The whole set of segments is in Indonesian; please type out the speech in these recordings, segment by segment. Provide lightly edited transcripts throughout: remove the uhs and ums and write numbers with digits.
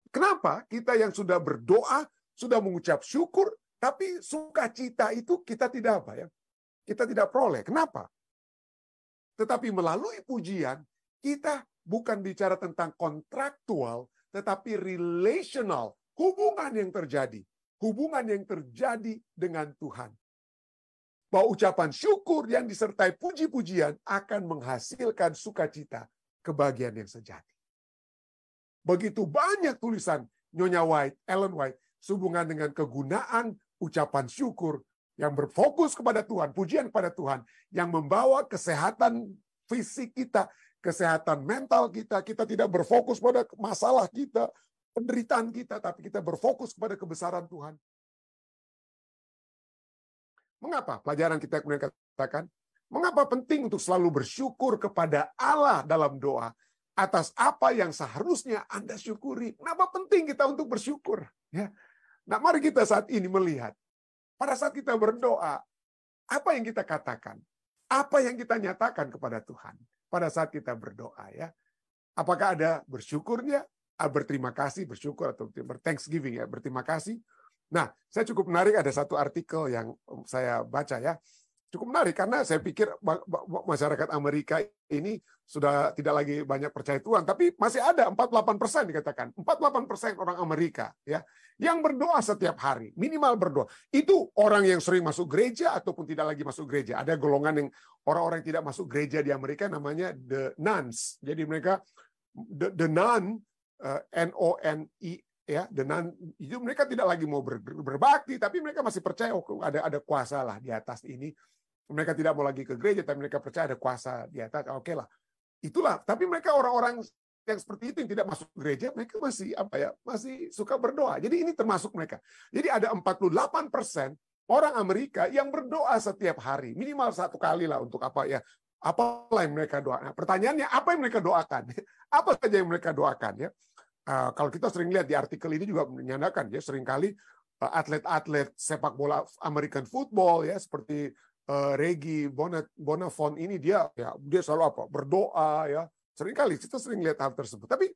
kenapa kita yang sudah berdoa, sudah mengucap syukur, tapi sukacita itu kita tidak apa ya? Kita tidak peroleh. Kenapa? Tetapi melalui pujian, kita bukan bicara tentang kontraktual, tetapi relational, hubungan yang terjadi. Hubungan yang terjadi dengan Tuhan. Bahwa ucapan syukur yang disertai puji-pujian akan menghasilkan sukacita, kebahagiaan yang sejati. Begitu banyak tulisan Nyonya White, Ellen White, sehubungan dengan kegunaan ucapan syukur yang berfokus kepada Tuhan, pujian kepada Tuhan, yang membawa kesehatan fisik kita, kesehatan mental kita. Kita tidak berfokus pada masalah kita, penderitaan kita, tapi kita berfokus kepada kebesaran Tuhan. Mengapa pelajaran kita kemudian katakan, mengapa penting untuk selalu bersyukur kepada Allah dalam doa atas apa yang seharusnya Anda syukuri? Kenapa penting kita untuk bersyukur? Ya. Nah, mari kita saat ini melihat, pada saat kita berdoa, apa yang kita katakan? Apa yang kita nyatakan kepada Tuhan pada saat kita berdoa, ya? Apakah ada bersyukurnya, berterima kasih, bersyukur atau berthanksgiving, ya, berterima kasih? Nah, saya cukup menarik, ada satu artikel yang saya baca, ya. Cukup menarik karena saya pikir masyarakat Amerika ini sudah tidak lagi banyak percaya Tuhan, tapi masih ada 48% dikatakan, 48% orang Amerika, ya, yang berdoa setiap hari, minimal berdoa. Itu orang yang sering masuk gereja ataupun tidak lagi masuk gereja. Ada golongan yang orang-orang yang tidak masuk gereja di Amerika namanya the nuns. Jadi mereka the nun, N-O-N-I, ya, the nun, itu mereka tidak lagi mau berbakti, tapi mereka masih percaya ada kuasa lah di atas ini. Mereka tidak mau lagi ke gereja, tapi mereka percaya ada kuasa di atas. Oke lah, itulah. Tapi mereka orang-orang yang seperti itu yang tidak masuk gereja, mereka masih masih suka berdoa. Jadi ini termasuk mereka. Jadi ada 48% orang Amerika yang berdoa setiap hari, minimal satu kali lah untuk apa ya? Apalah yang mereka doa. Nah, pertanyaannya apa yang mereka doakan? Apa saja yang mereka doakan, ya? Kalau kita sering lihat di artikel ini juga menyatakan, ya, seringkali atlet-atlet sepak bola American football, ya, seperti Regi Bonafont ini dia selalu apa? Berdoa, ya. Seringkali kita sering lihat hal tersebut. Tapi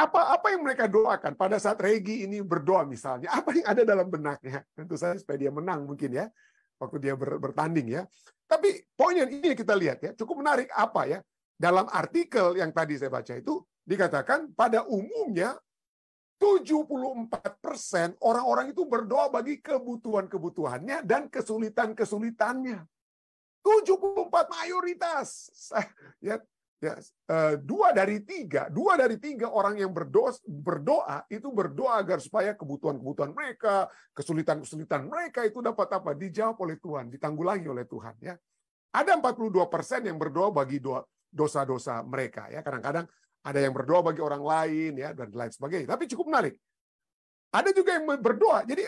apa yang mereka doakan pada saat Regi ini berdoa misalnya? Apa yang ada dalam benaknya? Tentu saja supaya dia menang mungkin, ya, waktu dia bertanding, ya. Tapi poin yang ini kita lihat, ya, cukup menarik apa, ya? Dalam artikel yang tadi saya baca itu dikatakan pada umumnya 74% orang-orang itu berdoa bagi kebutuhan-kebutuhannya dan kesulitan-kesulitannya. 74 mayoritas. Ya, dua dari tiga orang yang berdoa itu berdoa agar supaya kebutuhan-kebutuhan mereka, kesulitan-kesulitan mereka itu dapat apa? Dijawab oleh Tuhan, ditanggulangi oleh Tuhan, ya. Ada 42% yang berdoa bagi dosa-dosa mereka, ya. Kadang-kadang ada yang berdoa bagi orang lain, ya, dan lain sebagainya. Tapi cukup menarik. Ada juga yang berdoa. Jadi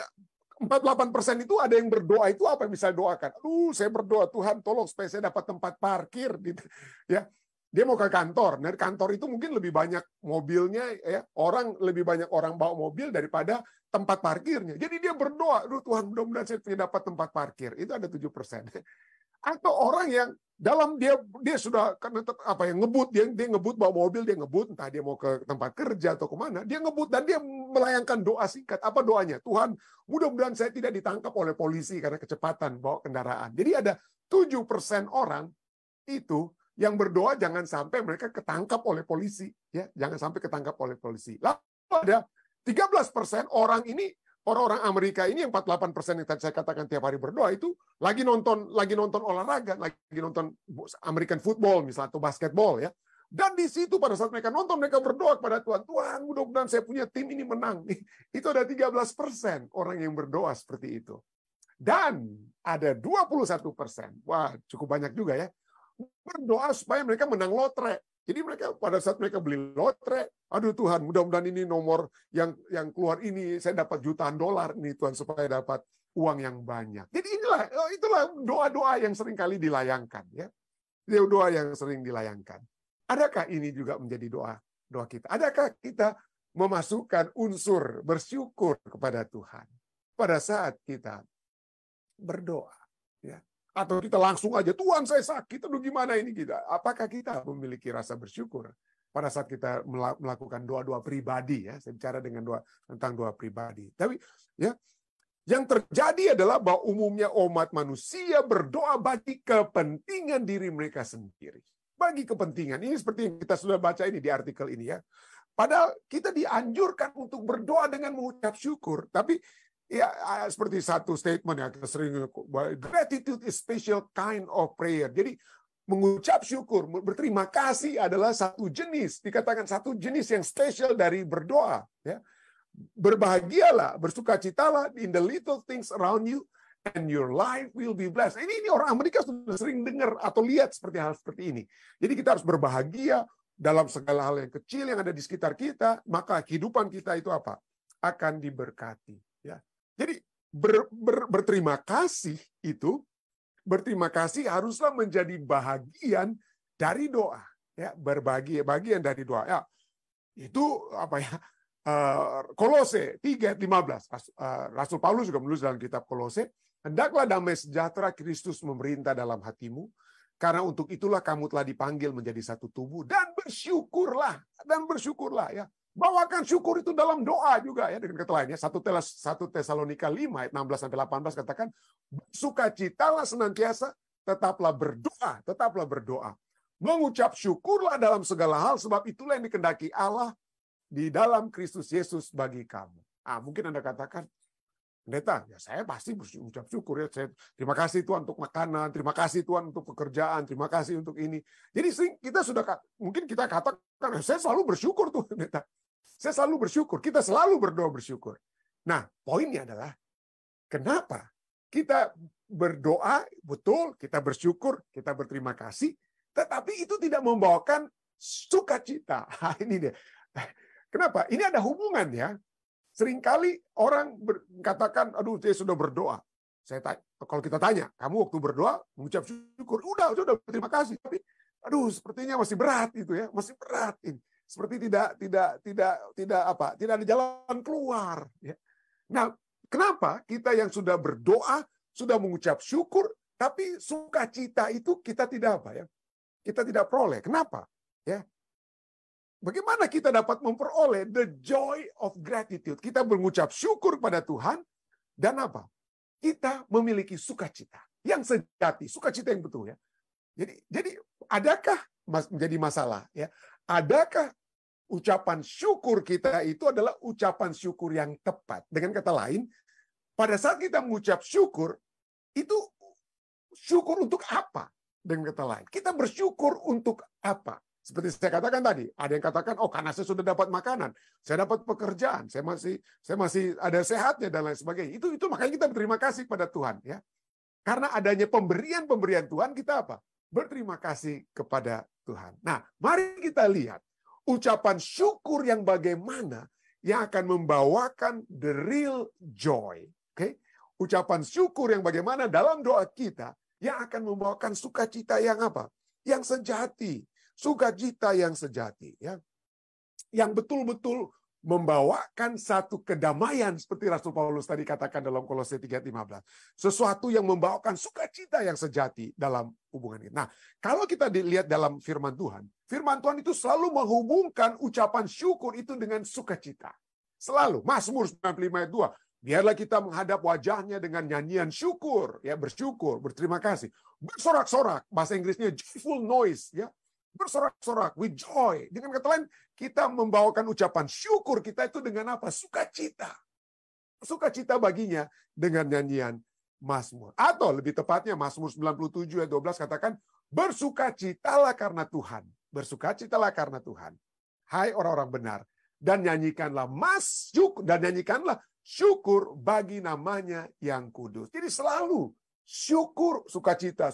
48% itu ada yang berdoa itu apa yang bisa doakan? Saya berdoa, Tuhan tolong supaya saya dapat tempat parkir, gitu, ya. Dia mau ke kantor. Dari kantor itu mungkin lebih banyak mobilnya, ya. Lebih banyak orang bawa mobil daripada tempat parkirnya. Jadi dia berdoa, Tuhan mudah-mudahan saya punya dapat tempat parkir. Itu ada 7%. Atau orang yang dalam dia sudah apa yang ngebut, dia ngebut bawa mobil, dia ngebut, entah dia mau ke tempat kerja atau kemana, dia ngebut dan dia melayangkan doa singkat. Apa doanya? Tuhan, mudah-mudahan saya tidak ditangkap oleh polisi karena kecepatan bawa kendaraan. Jadi ada 7% orang itu yang berdoa jangan sampai mereka ketangkap oleh polisi, ya, jangan sampai ketangkap oleh polisi. Lalu ada 13% orang ini, orang-orang Amerika ini yang 48% yang tadi saya katakan tiap hari berdoa itu lagi nonton olahraga, lagi nonton American football misalnya atau basketball, ya. Dan di situ pada saat mereka nonton, mereka berdoa kepada Tuhan, Tuhan mudah-mudahan saya punya tim ini menang. Itu ada 13% orang yang berdoa seperti itu. Dan ada 21%, wah cukup banyak juga, ya, berdoa supaya mereka menang lotre. Jadi mereka pada saat mereka beli lotre, aduh Tuhan, mudah-mudahan ini nomor yang keluar ini saya dapat jutaan dolar nih Tuhan supaya dapat uang yang banyak. Jadi itulah doa-doa yang sering kali dilayangkan, ya. Doa yang sering dilayangkan. Adakah ini juga menjadi doa kita? Adakah kita memasukkan unsur bersyukur kepada Tuhan pada saat kita berdoa, ya? Atau kita langsung aja, Tuhan saya sakit, aduh gimana ini kita? Apakah kita memiliki rasa bersyukur pada saat kita melakukan doa-doa pribadi ya. Saya bicara tentang doa pribadi. Tapi ya, yang terjadi adalah bahwa umumnya umat manusia berdoa bagi kepentingan diri mereka sendiri. Bagi kepentingan. Ini seperti yang kita sudah baca ini di artikel ini ya. Padahal kita dianjurkan untuk berdoa dengan mengucap syukur. Tapi ya seperti satu statement ya, kita sering, gratitude is special kind of prayer. Jadi mengucap syukur, berterima kasih adalah satu jenis, dikatakan satu jenis yang spesial dari berdoa. Ya. Berbahagialah, bersukacitalah in the little things around you, and your life will be blessed. Ini orang Amerika sudah sering dengar atau lihat seperti hal seperti ini. Jadi kita harus berbahagia dalam segala hal yang kecil yang ada di sekitar kita, maka kehidupan kita itu apa? Akan diberkati. Ya. Jadi berterima kasih itu, berterima kasih haruslah menjadi bagian dari doa. Ya, bagian dari doa. Ya, itu apa ya? Kolose 3:15. Rasul Paulus juga menulis dalam kitab Kolose, hendaklah damai sejahtera Kristus memerintah dalam hatimu, karena untuk itulah kamu telah dipanggil menjadi satu tubuh, dan bersyukurlah ya. Bawakan syukur itu dalam doa juga ya, dengan kata lainnya 1 Tesalonika 5 ayat 16 sampai 18 katakan, bersukacitalah senantiasa, tetaplah berdoa. Mengucap syukurlah dalam segala hal, sebab itulah yang dikehendaki Allah di dalam Kristus Yesus bagi kamu. Mungkin Anda katakan, pendeta, ya saya pasti berucap syukur ya. Saya terima kasih Tuhan untuk makanan, terima kasih Tuhan untuk pekerjaan, terima kasih untuk ini. Jadi kita sudah mungkin kita katakan, saya selalu bersyukur tuh, pendeta. Saya selalu bersyukur. Kita selalu berdoa bersyukur. Nah, poinnya adalah kenapa kita berdoa betul, kita bersyukur, kita berterima kasih, tetapi itu tidak membawakan sukacita. Ini dia. Kenapa? Ini ada hubungan ya. Seringkali orang katakan, aduh saya sudah berdoa. Kalau kita tanya, kamu waktu berdoa mengucap syukur, udah berterima kasih. Tapi, aduh sepertinya masih berat itu ya, masih berat ini. Seperti tidak ada jalan keluar. Ya. Nah, kenapa kita yang sudah berdoa, sudah mengucap syukur, tapi sukacita itu kita tidak apa ya? Kita tidak peroleh. Kenapa? Ya. Bagaimana kita dapat memperoleh the joy of gratitude? Kita mengucap syukur kepada Tuhan dan apa? Kita memiliki sukacita yang sejati, sukacita yang betul ya. Jadi adakah menjadi masalah ya? Adakah ucapan syukur kita itu adalah ucapan syukur yang tepat? Dengan kata lain, pada saat kita mengucap syukur, itu syukur untuk apa? Dengan kata lain, kita bersyukur untuk apa? Seperti saya katakan tadi, ada yang katakan, oh karena saya sudah dapat makanan, saya dapat pekerjaan, saya masih ada sehatnya dan lain sebagainya. Itu makanya kita berterima kasih pada Tuhan ya. Karena adanya pemberian Tuhan, kita apa? Berterima kasih kepada Tuhan. Nah, mari kita lihat ucapan syukur yang bagaimana yang akan membawakan the real joy. Oke? Ucapan syukur yang bagaimana dalam doa kita yang akan membawakan sukacita yang apa? Yang sejati. Sukacita yang sejati, ya, yang betul-betul membawakan satu kedamaian seperti Rasul Paulus tadi katakan dalam Kolose 3:15, sesuatu yang membawakan sukacita yang sejati dalam hubungan kita. Nah, kalau kita dilihat dalam firman Tuhan itu selalu menghubungkan ucapan syukur itu dengan sukacita. Selalu. Mazmur 95 ayat 2. Biarlah kita menghadap wajahnya dengan nyanyian syukur, ya, bersyukur, berterima kasih. Bersorak-sorak, bahasa Inggrisnya joyful noise, ya. Bersorak-sorak, with joy. Dengan kata lain, kita membawakan ucapan syukur kita itu dengan apa? Sukacita. Sukacita baginya dengan nyanyian Mazmur. Atau lebih tepatnya Mazmur 97 ayat 12 katakan, bersukacitalah karena Tuhan. Bersukacitalah karena Tuhan. Hai orang-orang benar. Dan nyanyikanlah syukur bagi namanya yang kudus. Jadi selalu syukur, sukacita,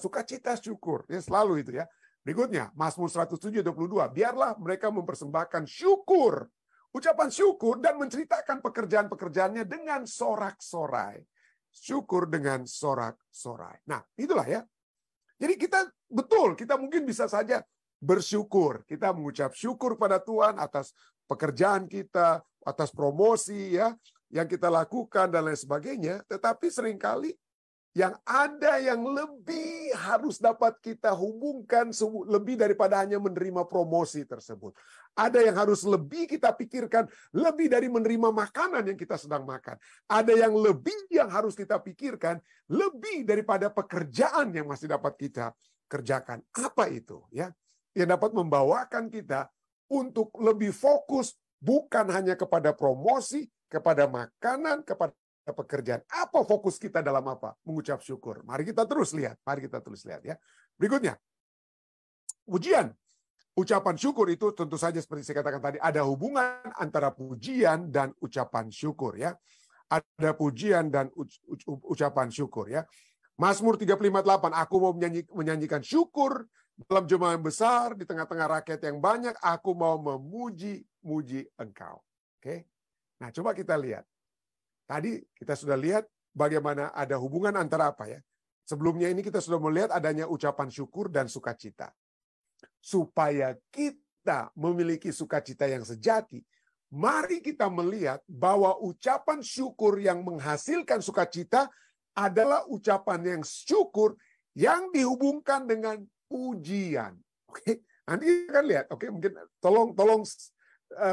syukur. Ya, selalu itu ya. Berikutnya, Mazmur 107:22. Biarlah mereka mempersembahkan syukur, ucapan syukur, dan menceritakan pekerjaan-pekerjaannya dengan sorak-sorai. Syukur dengan sorak-sorai. Nah, itulah ya. Jadi kita mungkin bisa saja bersyukur. Kita mengucap syukur pada Tuhan atas pekerjaan kita, atas promosi ya yang kita lakukan dan lain sebagainya. Tetapi seringkali yang ada yang lebih harus dapat kita hubungkan lebih daripada hanya menerima promosi tersebut. Ada yang harus lebih kita pikirkan lebih dari menerima makanan yang kita sedang makan. Ada yang lebih yang harus kita pikirkan lebih daripada pekerjaan yang masih dapat kita kerjakan. Apa itu? Ya, yang dapat membawakan kita untuk lebih fokus bukan hanya kepada promosi, kepada makanan, kepada pekerjaan. Apa fokus kita dalam apa? Mengucap syukur. Mari kita terus lihat. Mari kita terus lihat ya. Berikutnya. Pujian. Ucapan syukur itu tentu saja seperti saya katakan tadi ada hubungan antara pujian dan ucapan syukur ya. Ada pujian dan ucapan syukur ya. Mazmur 35:8, aku mau menyanyikan syukur dalam jemaah yang besar di tengah-tengah rakyat yang banyak, aku mau memuji-muji Engkau. Oke. Nah, coba kita lihat. Tadi kita sudah lihat bagaimana ada hubungan antara apa ya. Sebelumnya ini kita sudah melihat adanya ucapan syukur dan sukacita. Supaya kita memiliki sukacita yang sejati, mari kita melihat bahwa ucapan syukur yang menghasilkan sukacita adalah ucapan yang syukur yang dihubungkan dengan pujian. Oke, nanti kita akan lihat. Oke, mungkin tolong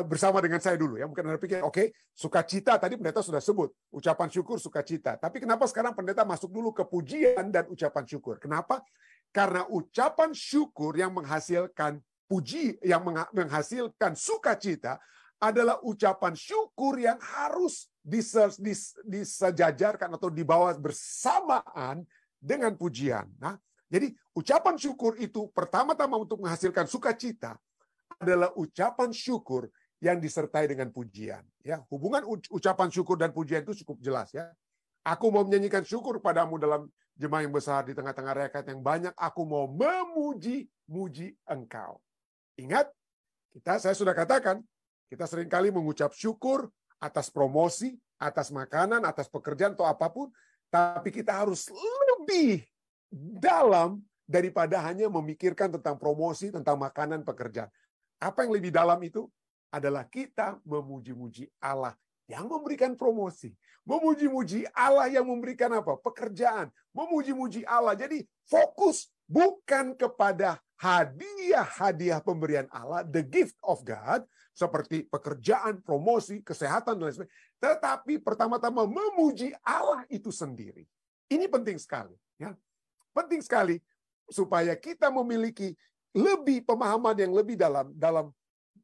bersama dengan saya dulu ya. Mungkin Anda pikir, oke, sukacita tadi pendeta sudah sebut, ucapan syukur sukacita. Tapi kenapa sekarang pendeta masuk dulu ke pujian dan ucapan syukur? Kenapa? Karena ucapan syukur yang menghasilkan menghasilkan sukacita adalah ucapan syukur yang harus disejajarkan atau dibawa bersamaan dengan pujian. Nah, jadi ucapan syukur itu pertama-tama untuk menghasilkan sukacita adalah ucapan syukur yang disertai dengan pujian. Ya, hubungan ucapan syukur dan pujian itu cukup jelas ya. Aku mau menyanyikan syukur padamu dalam jemaah yang besar di tengah-tengah rakyat yang banyak. Aku mau memuji-muji Engkau. Ingat, saya sudah katakan, kita seringkali mengucap syukur atas promosi, atas makanan, atas pekerjaan atau apapun, tapi kita harus lebih dalam daripada hanya memikirkan tentang promosi, tentang makanan, pekerjaan. Apa yang lebih dalam itu adalah kita memuji-muji Allah yang memberikan promosi. Memuji-muji Allah yang memberikan apa? Pekerjaan. Memuji-muji Allah. Jadi fokus bukan kepada hadiah-hadiah pemberian Allah, the gift of God, seperti pekerjaan, promosi, kesehatan, dan lain sebagainya. Tetapi pertama-tama memuji Allah itu sendiri. Ini penting sekali. Ya. Penting sekali supaya kita memiliki lebih pemahaman yang lebih dalam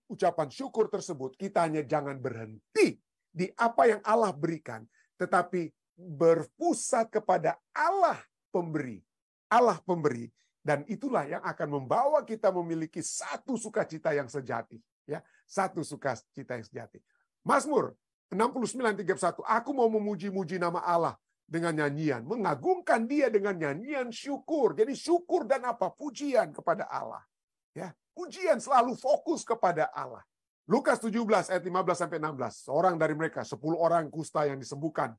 ucapan syukur tersebut. Kita hanya jangan berhenti di apa yang Allah berikan, tetapi berpusat kepada Allah pemberi. Allah pemberi, dan itulah yang akan membawa kita memiliki satu sukacita yang sejati. Ya, satu sukacita yang sejati. Mazmur 69:31, aku mau memuji-muji nama Allah dengan nyanyian, mengagungkan Dia dengan nyanyian syukur. Jadi syukur dan apa? Pujian kepada Allah. Ya, pujian selalu fokus kepada Allah. Lukas 17 ayat 15-16. Seorang dari mereka, 10 orang kusta yang disembuhkan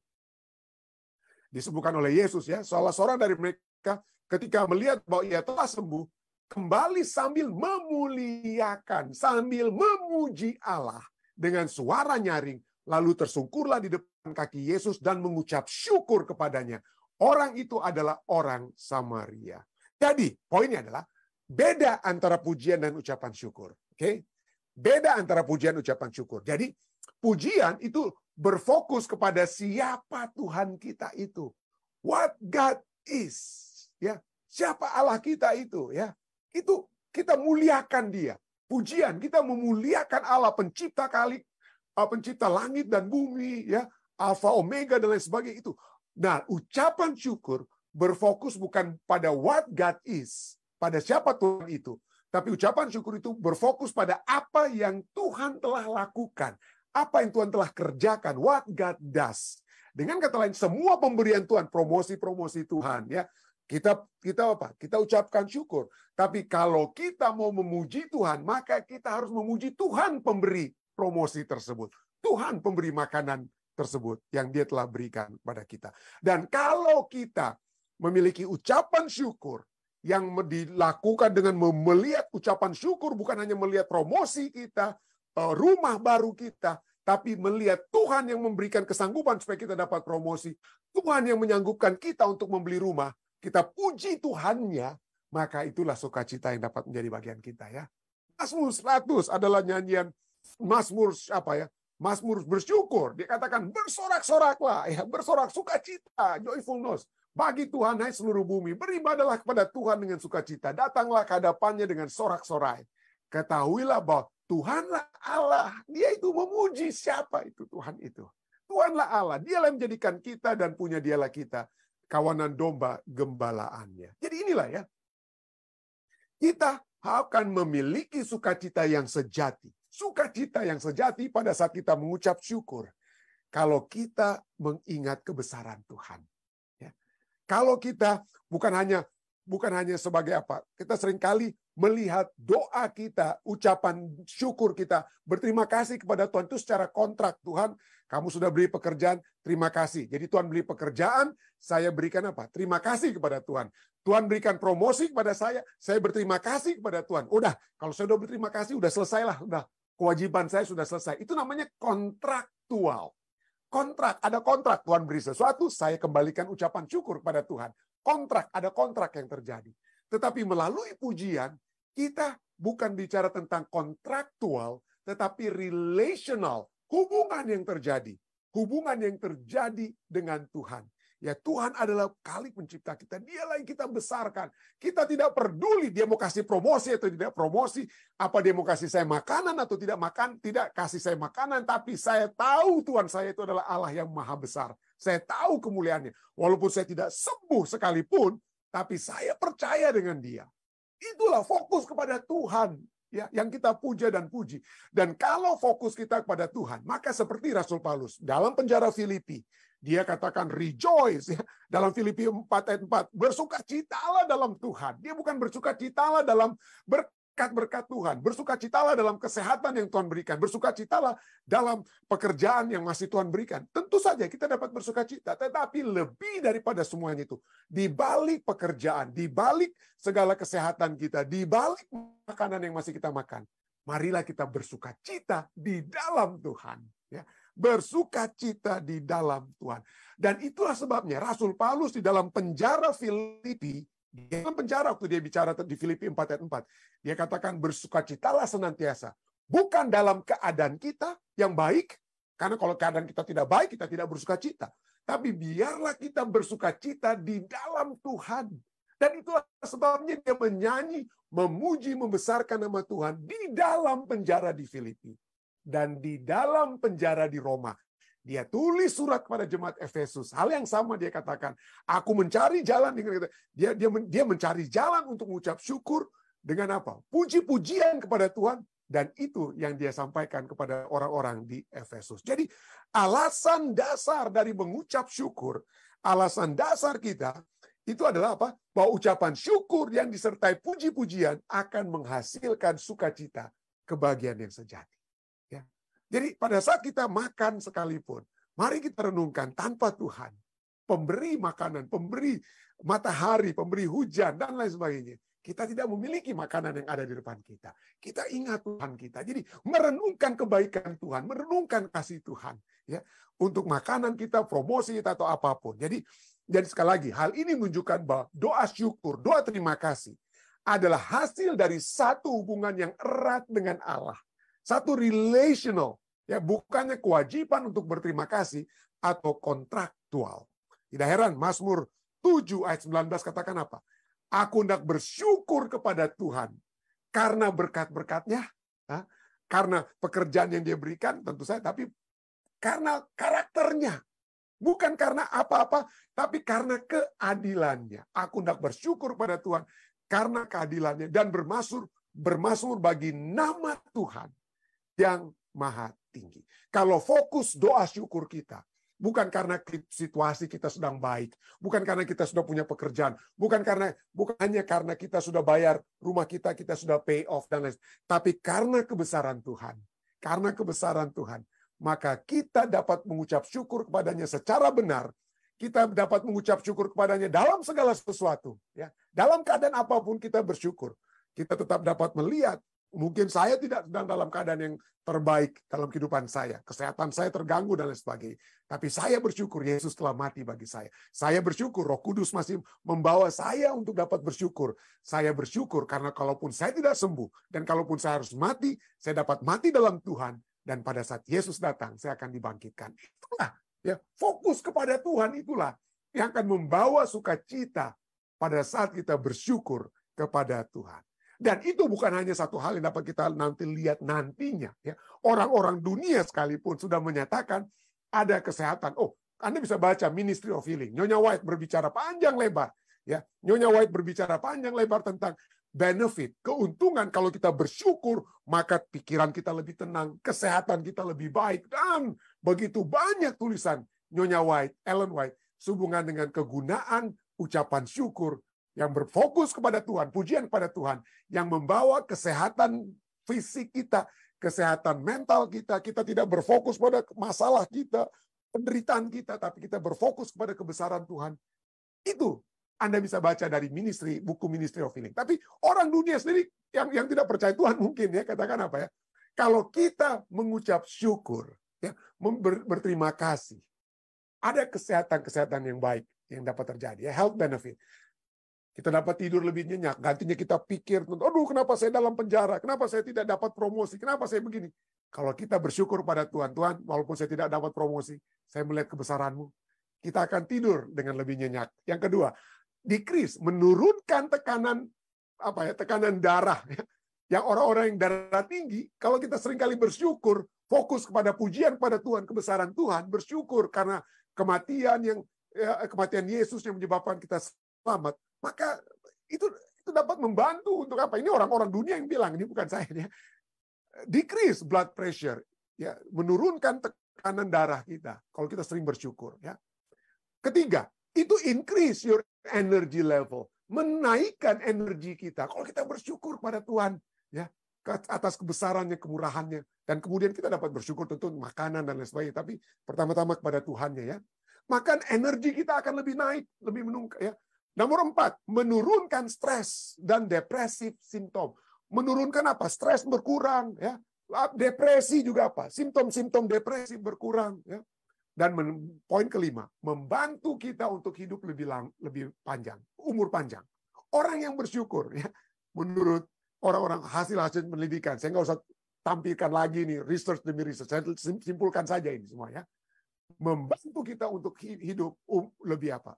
oleh Yesus ya. Salah seorang dari mereka ketika melihat bahwa ia telah sembuh, kembali sambil memuliakan, sambil memuji Allah dengan suara nyaring, lalu tersungkurlah di depan kaki Yesus dan mengucap syukur kepadanya. Orang itu adalah orang Samaria. Jadi, poinnya adalah beda antara pujian dan ucapan syukur. Oke? Beda antara pujian dan ucapan syukur. Jadi, pujian itu berfokus kepada siapa Tuhan kita itu. What God is. Ya, siapa Allah kita itu, ya. Itu kita muliakan Dia. Pujian, kita memuliakan Allah pencipta pencipta langit dan bumi, ya, Alfa Omega dan lain sebagainya itu. Nah, ucapan syukur berfokus bukan pada what God is, pada siapa Tuhan itu, tapi ucapan syukur itu berfokus pada apa yang Tuhan telah lakukan, apa yang Tuhan telah kerjakan, what God does. Dengan kata lain, semua pemberian Tuhan, promosi-promosi Tuhan, ya, kita apa? Kita ucapkan syukur. Tapi kalau kita mau memuji Tuhan, maka kita harus memuji Tuhan pemberi promosi tersebut. Tuhan pemberi makanan tersebut yang Dia telah berikan pada kita. Dan kalau kita memiliki ucapan syukur yang dilakukan dengan melihat ucapan syukur, bukan hanya melihat promosi kita, rumah baru kita, tapi melihat Tuhan yang memberikan kesanggupan supaya kita dapat promosi, Tuhan yang menyanggupkan kita untuk membeli rumah, kita puji Tuhannya, maka itulah sukacita yang dapat menjadi bagian kita ya. Mazmur 100 adalah nyanyian Mazmur Mazmur bersyukur. Dia katakan bersorak-soraklah, ya, bersorak sukacita, joyfulness. Bagi Tuhan hai seluruh bumi, beribadahlah kepada Tuhan dengan sukacita. Datanglah ke hadapannya dengan sorak-sorai. Ketahuilah bahwa Tuhanlah Allah. Dia itu memuji siapa itu Tuhan itu. Tuhanlah Allah. Dialah yang menjadikan kita dan punya dialah kita. Kawanan domba gembalaannya. Jadi inilah ya. Kita akan memiliki sukacita yang sejati. Sukacita yang sejati pada saat kita mengucap syukur. Kalau kita mengingat kebesaran Tuhan. Ya. Kalau kita bukan hanya sebagai apa. Kita seringkali melihat doa kita, ucapan syukur kita, berterima kasih kepada Tuhan itu secara kontrak. Tuhan, kamu sudah beri pekerjaan, terima kasih. Jadi Tuhan beri pekerjaan, saya berikan apa? Terima kasih kepada Tuhan. Tuhan berikan promosi kepada saya berterima kasih kepada Tuhan. Udah, kalau saya sudah berterima kasih, udah selesailah. Udah, kewajiban saya sudah selesai. Itu namanya kontraktual. Kontrak, ada kontrak. Tuhan beri sesuatu, saya kembalikan ucapan syukur kepada Tuhan. Kontrak, ada kontrak yang terjadi. Tetapi melalui pujian, kita bukan bicara tentang kontraktual, tetapi relational, hubungan yang terjadi. Hubungan yang terjadi dengan Tuhan. Ya, Tuhan adalah Khalik pencipta kita. Dialah yang kita besarkan. Kita tidak peduli dia mau kasih promosi atau tidak promosi. Apa dia mau kasih saya makanan atau tidak makan. Tidak kasih saya makanan. Tapi saya tahu Tuhan saya itu adalah Allah yang maha besar. Saya tahu kemuliaannya. Walaupun saya tidak sembuh sekalipun. Tapi saya percaya dengan dia. Itulah fokus kepada Tuhan ya, yang kita puja dan puji. Dan kalau fokus kita kepada Tuhan, maka seperti Rasul Paulus dalam penjara Filipi, dia katakan rejoice ya, dalam Filipi 4:4, bersukacitalah dalam Tuhan. Dia bukan bersukacitalah dalam berkat-berkat Tuhan, bersukacitalah dalam kesehatan yang Tuhan berikan, bersukacitalah dalam pekerjaan yang masih Tuhan berikan. Tentu saja kita dapat bersukacita, tetapi lebih daripada semuanya itu, di balik pekerjaan, di balik segala kesehatan kita, di balik makanan yang masih kita makan, marilah kita bersukacita di dalam Tuhan. Ya. Bersukacita di dalam Tuhan. Dan itulah sebabnya Rasul Paulus di dalam penjara Filipi, dalam penjara waktu dia bicara di Filipi 4:4, dia katakan bersukacitalah senantiasa. Bukan dalam keadaan kita yang baik, karena kalau keadaan kita tidak baik, kita tidak bersukacita. Tapi biarlah kita bersukacita di dalam Tuhan. Dan itulah sebabnya dia menyanyi, memuji, membesarkan nama Tuhan di dalam penjara di Filipi. Dan di dalam penjara di Roma. Dia tulis surat kepada jemaat Efesus. Hal yang sama dia katakan. Aku mencari jalan. Dia mencari jalan untuk mengucap syukur dengan apa? Puji-pujian kepada Tuhan. Dan itu yang dia sampaikan kepada orang-orang di Efesus. Jadi alasan dasar dari mengucap syukur, alasan dasar kita, itu adalah apa? Bahwa ucapan syukur yang disertai puji-pujian akan menghasilkan sukacita, kebahagiaan yang sejati. Jadi pada saat kita makan sekalipun, mari kita renungkan tanpa Tuhan, pemberi makanan, pemberi matahari, pemberi hujan, dan lain sebagainya. Kita tidak memiliki makanan yang ada di depan kita. Kita ingat Tuhan kita. Jadi merenungkan kebaikan Tuhan, merenungkan kasih Tuhan. Ya, untuk makanan kita, promosi kita, atau apapun. Jadi sekali lagi, hal ini menunjukkan bahwa doa syukur, doa terima kasih adalah hasil dari satu hubungan yang erat dengan Allah. Satu relational, ya, bukannya kewajiban untuk berterima kasih atau kontraktual. Tidak heran, Mazmur 7 ayat 19 katakan apa? Aku hendak bersyukur kepada Tuhan karena berkat-berkatnya, karena pekerjaan yang dia berikan, tentu saja, tapi karena karakternya. Bukan karena apa-apa, tapi karena keadilannya. Aku hendak bersyukur kepada Tuhan karena keadilannya dan bermasmur bagi nama Tuhan yang maha tinggi. Kalau fokus doa syukur kita, bukan karena situasi kita sedang baik, bukan karena kita sudah punya pekerjaan, bukan hanya karena kita sudah bayar rumah kita sudah pay off dan lain, tapi karena kebesaran Tuhan. Karena kebesaran Tuhan, maka kita dapat mengucap syukur kepadanya secara benar. Kita dapat mengucap syukur kepadanya dalam segala sesuatu, ya. Dalam keadaan apapun kita bersyukur. Kita tetap dapat melihat Mungkin saya tidak sedang dalam keadaan yang terbaik dalam kehidupan saya. Kesehatan saya terganggu dan lain sebagainya. Tapi saya bersyukur Yesus telah mati bagi saya. Saya bersyukur Roh Kudus masih membawa saya untuk dapat bersyukur. Saya bersyukur karena kalaupun saya tidak sembuh dan kalaupun saya harus mati, saya dapat mati dalam Tuhan. Dan pada saat Yesus datang, saya akan dibangkitkan. Itulah ya, fokus kepada Tuhan itulah yang akan membawa sukacita pada saat kita bersyukur kepada Tuhan. Dan itu bukan hanya satu hal yang dapat kita nanti lihat nantinya. Ya. Orang-orang dunia sekalipun sudah menyatakan ada kesehatan. Oh, Anda bisa baca Ministry of Healing. Nyonya White berbicara panjang lebar. Ya. Nyonya White berbicara panjang lebar tentang benefit, keuntungan kalau kita bersyukur, maka pikiran kita lebih tenang, kesehatan kita lebih baik. Dan begitu banyak tulisan Nyonya White, Ellen White, sehubungan dengan kegunaan ucapan syukur yang berfokus kepada Tuhan, pujian kepada Tuhan, yang membawa kesehatan fisik kita, kesehatan mental kita. Kita tidak berfokus pada masalah kita, penderitaan kita, tapi kita berfokus kepada kebesaran Tuhan. Itu Anda bisa baca dari buku Ministry of Healing. Tapi orang dunia sendiri yang tidak percaya Tuhan mungkin ya, katakan apa ya? Kalau kita mengucap syukur, ya, berterima kasih, ada kesehatan yang baik yang dapat terjadi, ya, health benefit. Kita dapat tidur lebih nyenyak. Gantinya kita pikir, aduh kenapa saya dalam penjara? Kenapa saya tidak dapat promosi? Kenapa saya begini? Kalau kita bersyukur pada Tuhan, Tuhan, walaupun saya tidak dapat promosi, saya melihat kebesaran-Mu. Kita akan tidur dengan lebih nyenyak. Yang kedua, decrease, menurunkan tekanan darah. Yang orang-orang yang darah tinggi, kalau kita seringkali bersyukur, fokus kepada pujian pada Tuhan, kebesaran Tuhan, bersyukur karena kematian Yesus yang menyebabkan kita selamat, maka itu dapat membantu untuk apa? Ini orang-orang dunia yang bilang, ini bukan saya ya. Decrease blood pressure, ya, menurunkan tekanan darah kita kalau kita sering bersyukur, ya. Ketiga, itu increase your energy level, menaikkan energi kita kalau kita bersyukur pada Tuhan, ya, atas kebesarannya, kemurahannya, dan kemudian kita dapat bersyukur tentu makanan dan lain sebagainya, tapi pertama-tama kepada Tuhannya, ya. Maka energi kita akan lebih naik, lebih menunggu, ya. Nomor 4, menurunkan stres dan depresif simptom. Menurunkan apa? Stres berkurang, ya. Depresi juga apa? Simptom-simptom depresi berkurang, ya. Dan poin kelima, membantu kita untuk hidup lebih panjang, umur panjang. Orang yang bersyukur, ya, menurut orang-orang hasil penelitikan, saya nggak usah tampilkan lagi nih research demi research, saya simpulkan saja ini semua, ya. Membantu kita untuk hidup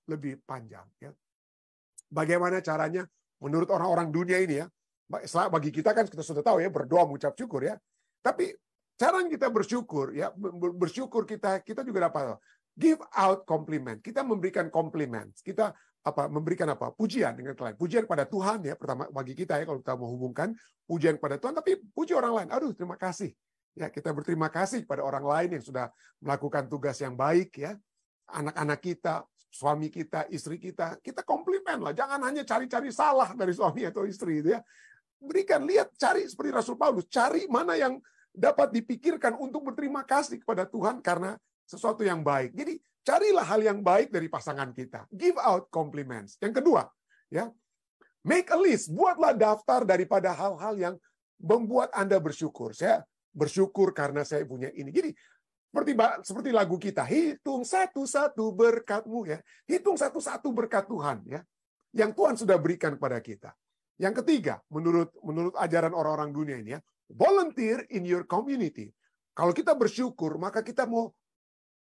lebih panjang, ya. Bagaimana caranya? Menurut orang-orang dunia ini, ya, bagi kita kan kita sudah tahu ya, berdoa, mengucap syukur, ya. Tapi cara kita bersyukur, ya, bersyukur kita juga dapat give out compliment. Kita memberikan compliment. Kita memberikan pujian dengan lain. Pujian pada Tuhan, ya, pertama bagi kita, ya, kalau kita mau hubungkan pujian pada Tuhan, tapi puji orang lain. Aduh, terima kasih. Ya, kita berterima kasih kepada orang lain yang sudah melakukan tugas yang baik, ya. Anak-anak kita, suami kita, istri kita komplimen lah. Jangan hanya cari-cari salah dari suami atau istri, ya. Berikan, cari seperti Rasul Paulus, cari mana yang dapat dipikirkan untuk berterima kasih kepada Tuhan karena sesuatu yang baik. Jadi carilah hal yang baik dari pasangan kita. Give out compliments. Yang kedua, ya, make a list. Buatlah daftar daripada hal-hal yang membuat Anda bersyukur. Saya bersyukur karena saya punya ini. Jadi seperti lagu kita, hitung satu-satu berkat-Mu, ya. Hitung satu-satu berkat Tuhan, ya, yang Tuhan sudah berikan kepada kita. Yang ketiga, menurut ajaran orang-orang dunia ini, ya, volunteer in your community. Kalau kita bersyukur, maka kita mau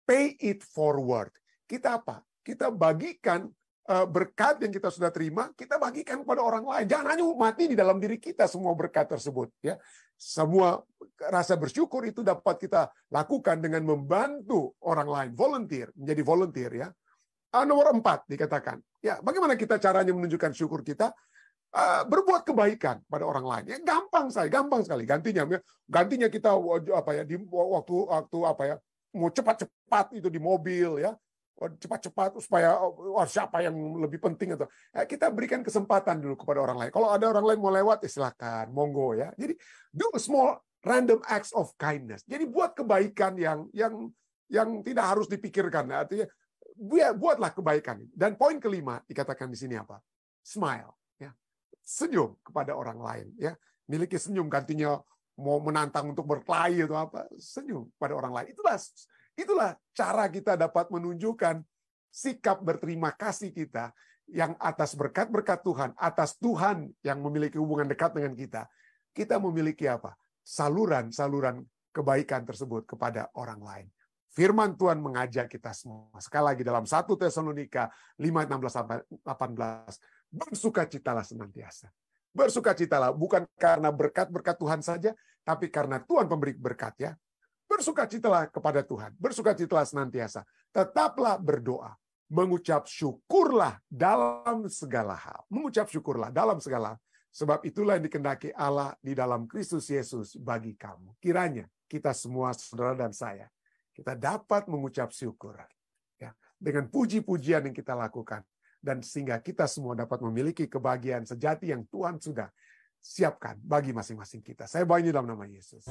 pay it forward. Kita apa? Kita bagikan berkat yang kita sudah terima, kita bagikan kepada orang lain. Jangan hanya mati di dalam diri kita semua berkat tersebut, ya. Semua rasa bersyukur itu dapat kita lakukan dengan membantu orang lain, menjadi volunteer, ya. Nomor 4 dikatakan, ya, bagaimana kita caranya menunjukkan syukur kita? Berbuat kebaikan pada orang lain. Ya, gampang sekali. Gantinya kita di waktu mau cepat-cepat itu di mobil, ya. Cepat-cepat supaya siapa yang lebih penting atau kita berikan kesempatan dulu kepada orang lain. Kalau ada orang lain mau lewat, silakan, monggo, ya. Jadi do small random acts of kindness. Jadi buat kebaikan yang tidak harus dipikirkan. Artinya buatlah kebaikan. Dan poin kelima dikatakan di sini apa? Smile, ya. Senyum kepada orang lain, ya. Miliki senyum, gantinya mau menantang untuk berkelahi atau apa, senyum pada orang lain. Itulah cara kita dapat menunjukkan sikap berterima kasih kita yang atas berkat-berkat Tuhan, atas Tuhan yang memiliki hubungan dekat dengan kita. Kita memiliki apa? Saluran-saluran kebaikan tersebut kepada orang lain. Firman Tuhan mengajak kita semua. Sekali lagi dalam 1 Tesalonika 5:16-18, bersukacitalah senantiasa. Bersukacitalah bukan karena berkat-berkat Tuhan saja, tapi karena Tuhan pemberi berkat ya. Bersukacitalah kepada Tuhan, bersukacitalah senantiasa. Tetaplah berdoa, mengucap syukurlah dalam segala hal. Mengucap syukurlah dalam segala hal. Sebab itulah yang dikehendaki Allah di dalam Kristus Yesus bagi kamu. Kiranya kita semua, saudara dan saya, kita dapat mengucap syukur ya, dengan puji-pujian yang kita lakukan. Dan sehingga kita semua dapat memiliki kebahagiaan sejati yang Tuhan sudah siapkan bagi masing-masing kita. Saya bawa ini dalam nama Yesus.